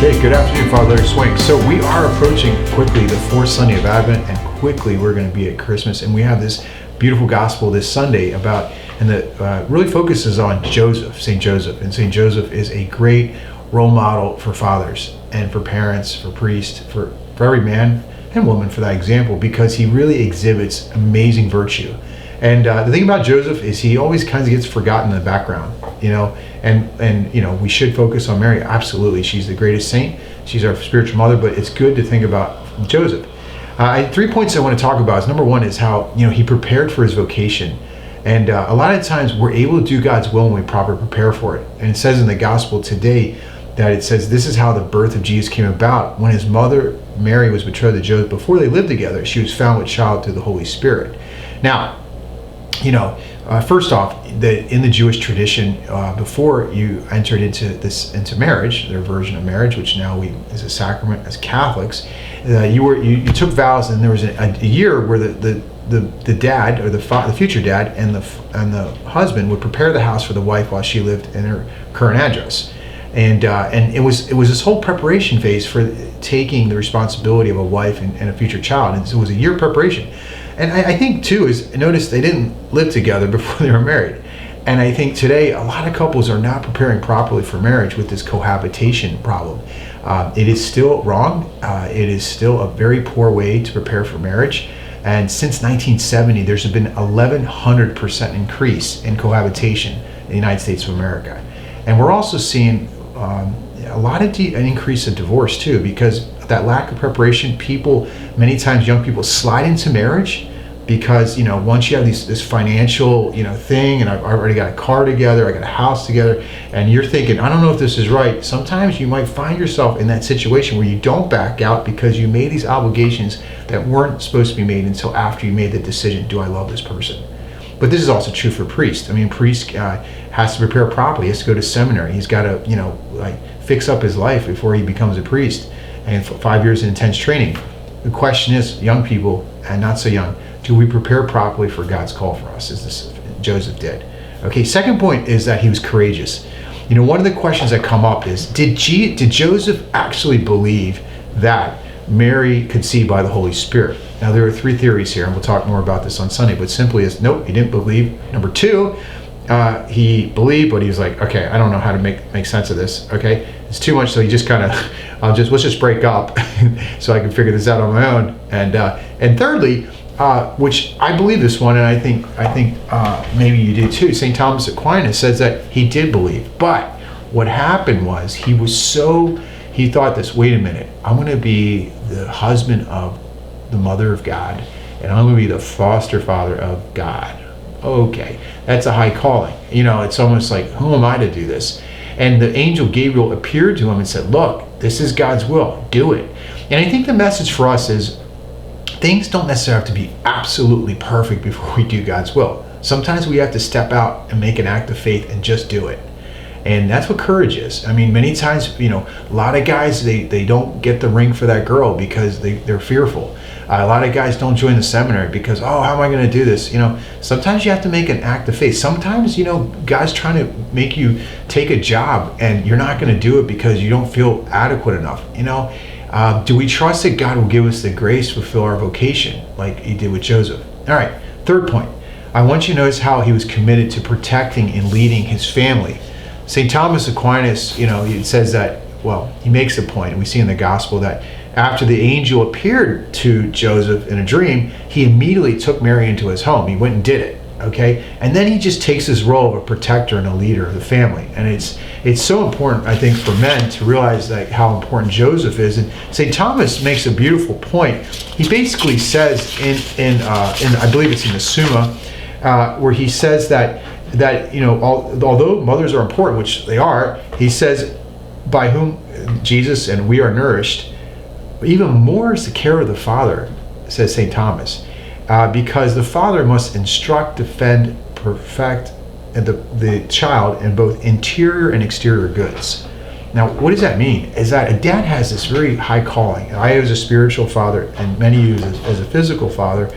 Okay, good afternoon, Father Swink. So we are approaching quickly the fourth Sunday of Advent, and quickly we're going to be at Christmas, and we have this beautiful gospel this Sunday about, and that really focuses on Joseph, St. Joseph. And St. Joseph is a great role model for fathers and for parents, for priests, for every man and woman for that example, because he really exhibits amazing virtue. And the thing about Joseph is he always kind of gets forgotten in the background, and we should focus on Mary. Absolutely, she's the greatest saint. She's our spiritual mother, but it's good to think about Joseph. 3 points I want to talk about is, number one is how, he prepared for his vocation. And a lot of times we're able to do God's will when we properly prepare for it. And it says in the gospel today that it says this is how the birth of Jesus came about. When his mother Mary was betrothed to Joseph, before they lived together, she was found with child through the Holy Spirit. Now, first off, in the Jewish tradition, before you entered into marriage, their version of marriage, which now is a sacrament as Catholics, you took vows, and there was a year where the dad, or the future dad, and the husband would prepare the house for the wife while she lived in her current address, and it was this whole preparation phase for taking the responsibility of a wife and a future child, and so it was a year preparation. And I think too is, notice they didn't live together before they were married. And I think today a lot of couples are not preparing properly for marriage with this cohabitation problem. It is still wrong. It is still a very poor way to prepare for marriage. And since 1970, there's been 1,100% increase in cohabitation in the United States of America. And we're also seeing a lot of an increase in divorce too, because that lack of preparation. Many times young people slide into marriage because once you have this financial thing, and I've already got a car together, I got a house together, and you're thinking, I don't know if this is right. Sometimes you might find yourself in that situation where you don't back out because you made these obligations that weren't supposed to be made until after you made the decision, do I love this person? But this is also true for priests. I mean, priest has to prepare properly. He has to go to seminary. He's got to fix up his life before he becomes a priest, and 5 years of intense training. The question is, young people and not so young, do we prepare properly for God's call for us, as Joseph did? Okay, second point is that he was courageous. One of the questions that come up is, did Joseph actually believe that Mary could see by the Holy Spirit? Now, there are three theories here, and we'll talk more about this on Sunday, but simply is, nope, he didn't believe. Number two, he believed, but he was like, okay, I don't know how to make sense of this. Okay, it's too much, so he just kind of, let's just break up so I can figure this out on my own. And thirdly, which I believe this one, and I think maybe you do too. St. Thomas Aquinas says that he did believe, but what happened was he thought this. Wait a minute, I'm going to be the husband of the Mother of God, and I'm going to be the foster father of God. Okay, that's a high calling. It's almost like, who am I to do this? And the angel Gabriel appeared to him and said, look, this is God's will, do it. And I think the message for us is, things don't necessarily have to be absolutely perfect before we do God's will. Sometimes we have to step out and make an act of faith and just do it. And that's what courage is. I mean, many times, a lot of guys, they don't get the ring for that girl because they're fearful. A lot of guys don't join the seminary because, how am I going to do this? Sometimes you have to make an act of faith. Sometimes, God's trying to make you take a job and you're not going to do it because you don't feel adequate enough. Do we trust that God will give us the grace to fulfill our vocation like he did with Joseph? All right, third point. I want you to notice how he was committed to protecting and leading his family. St. Thomas Aquinas, he says that, he makes a point, and we see in the gospel that after the angel appeared to Joseph in a dream, he immediately took Mary into his home. He went and did it, okay? And then he just takes his role of a protector and a leader of the family. And it's so important, I think, for men to realize how important Joseph is. And St. Thomas makes a beautiful point. He basically says in I believe it's in the Summa, where he says that although mothers are important, which they are, he says, by whom Jesus and we are nourished, but even more is the care of the father, says St. Thomas, because the father must instruct, defend, perfect the child in both interior and exterior goods. Now, what does that mean? Is that a dad has this very high calling. I, as a spiritual father, and many of you as a physical father,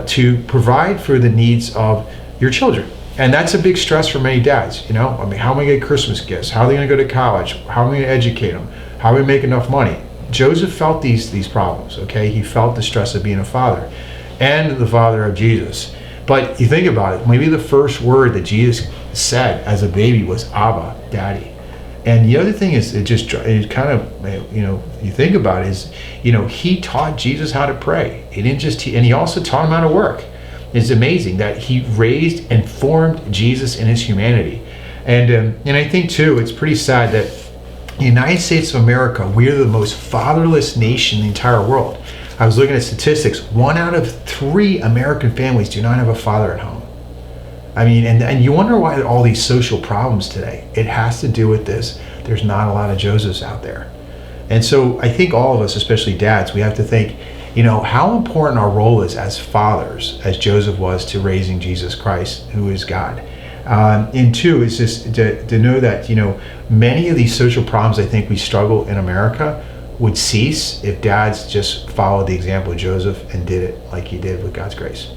to provide for the needs of your children. And that's a big stress for many dads. How am I going to get Christmas gifts? How are they going to go to college? How am I going to educate them? How do we make enough money? Joseph felt these problems, okay? He felt the stress of being a father and the father of Jesus. But you think about it, maybe the first word that Jesus said as a baby was Abba, Daddy. And the other thing is, it kind of, you think about it, is, he taught Jesus how to pray. He didn't just, and he also taught him how to work. It's amazing that he raised and formed Jesus in his humanity. And I think too, it's pretty sad that the United States of America, we're the most fatherless nation in the entire world. I was looking at statistics. 1 out of 3 American families do not have a father at home. I mean, and you wonder why all these social problems today. It has to do with this. There's not a lot of Josephs out there. And so I think all of us, especially dads, we have to think, how important our role is as fathers, as Joseph was to raising Jesus Christ, who is God. And two, is just to know that, many of these social problems I think we struggle in America would cease if dads just followed the example of Joseph and did it like he did with God's grace.